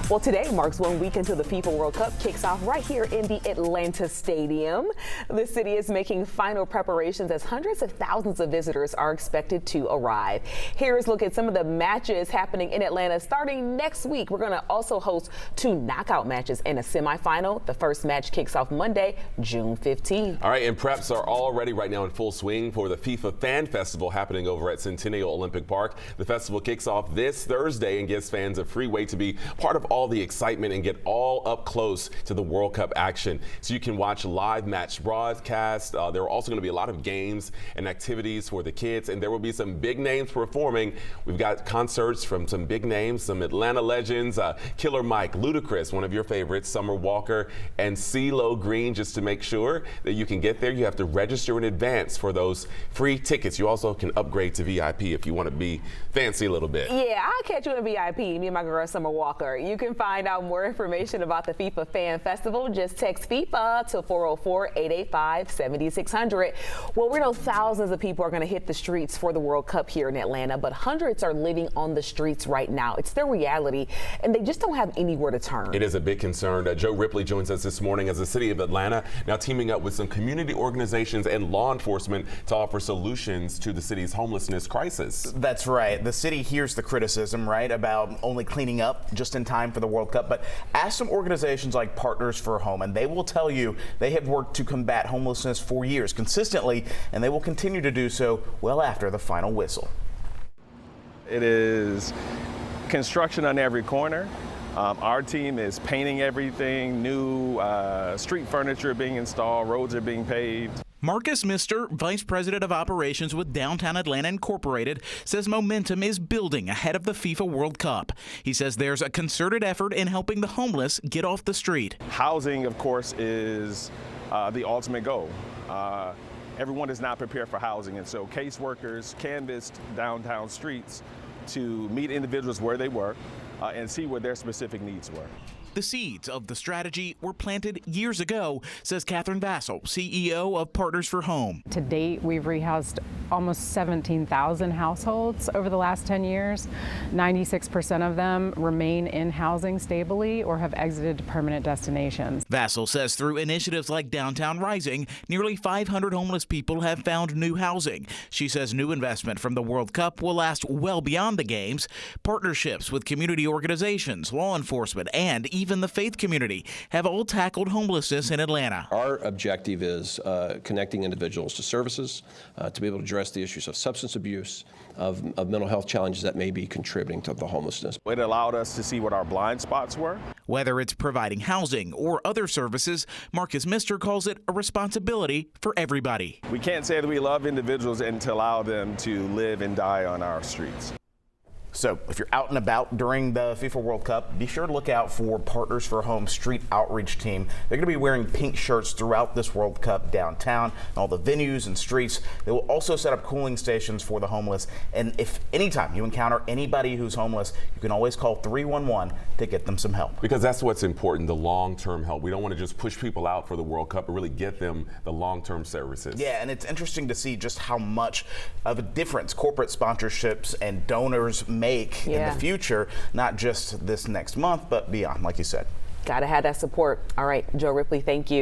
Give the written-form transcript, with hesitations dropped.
Well, today marks 1 week until the FIFA World Cup kicks off right here in the Atlanta Stadium. The city is making final preparations as hundreds of thousands of visitors are expected to arrive. Here's a look at some of the matches happening in Atlanta starting next week. We're going to also host 2 knockout matches and a semifinal. The first match kicks off Monday, June 15th. All right, and preps are already right now in full swing for the FIFA Fan Festival happening over at Centennial Olympic Park. The festival kicks off this Thursday and gives fans a free way to be part of all the excitement and get all up close to the World Cup action. So you can watch live match broadcasts. There are also going to be a lot of games and activities for the kids, and there will be some big names performing. We've got concerts from some big names, some Atlanta legends, Killer Mike, Ludacris, one of your favorites, Summer Walker, and CeeLo Green. Just to make sure that you can get there, you have to register in advance for those free tickets. You also can upgrade to VIP if you want to be fancy a little bit. Yeah, I'll catch you in a VIP, me and my girl Summer Walker. You can find out more information about the FIFA Fan Festival. Just text FIFA to 404-885-7600. Well, we know thousands of people are going to hit the streets for the World Cup here in Atlanta, but hundreds are living on the streets right now. It's their reality, and they just don't have anywhere to turn. It is a big concern. Joe Ripley joins us this morning as the city of Atlanta now teaming up with some community organizations and law enforcement to offer solutions to the city's homelessness crisis. That's right. The city hears the criticism, right, about only cleaning up just in time for the World Cup, but ask some organizations like Partners for Home, and they will tell you they have worked to combat homelessness for years consistently, and they will continue to do so well after the final whistle. It is construction on every corner. Our team is painting everything, new street furniture being installed, roads are being paved. Marcus Mister, Vice President of Operations with Downtown Atlanta Incorporated, says momentum is building ahead of the FIFA World Cup. He says there's a concerted effort in helping the homeless get off the street. Housing, of course, is the ultimate goal. Everyone is not prepared for housing, and so caseworkers canvassed downtown streets to meet individuals where they were and see what their specific needs were. The seeds of the strategy were planted years ago, says Catherine Vassell, CEO of Partners for Home. To date, we've rehoused almost 17,000 households over the last 10 years. 96% of them remain in housing stably or have exited to permanent destinations. Vassell says through initiatives like Downtown Rising, nearly 500 homeless people have found new housing. She says new investment from the World Cup will last well beyond the games. Partnerships with community organizations, law enforcement, and even the faith community have all tackled homelessness in Atlanta. Our objective is connecting individuals to services to be able to address the issues of substance abuse, of mental health challenges that may be contributing to the homelessness. It allowed us to see what our blind spots were. Whether it's providing housing or other services, Marcus Mister calls it a responsibility for everybody. We can't say that we love individuals and to allow them to live and die on our streets. So if you're out and about during the FIFA World Cup, be sure to look out for Partners for Home street outreach team. They're going to be wearing pink shirts throughout this World Cup downtown, and all the venues and streets. They will also set up cooling stations for the homeless. And if anytime you encounter anybody who's homeless, you can always call 311 to get them some help. Because that's what's important, the long-term help. We don't want to just push people out for the World Cup, but really get them the long-term services. Yeah, and it's interesting to see just how much of a difference corporate sponsorships and donors make in the future, not just this next month, but beyond, like you said. Gotta have that support. All right, Joe Ripley, thank you.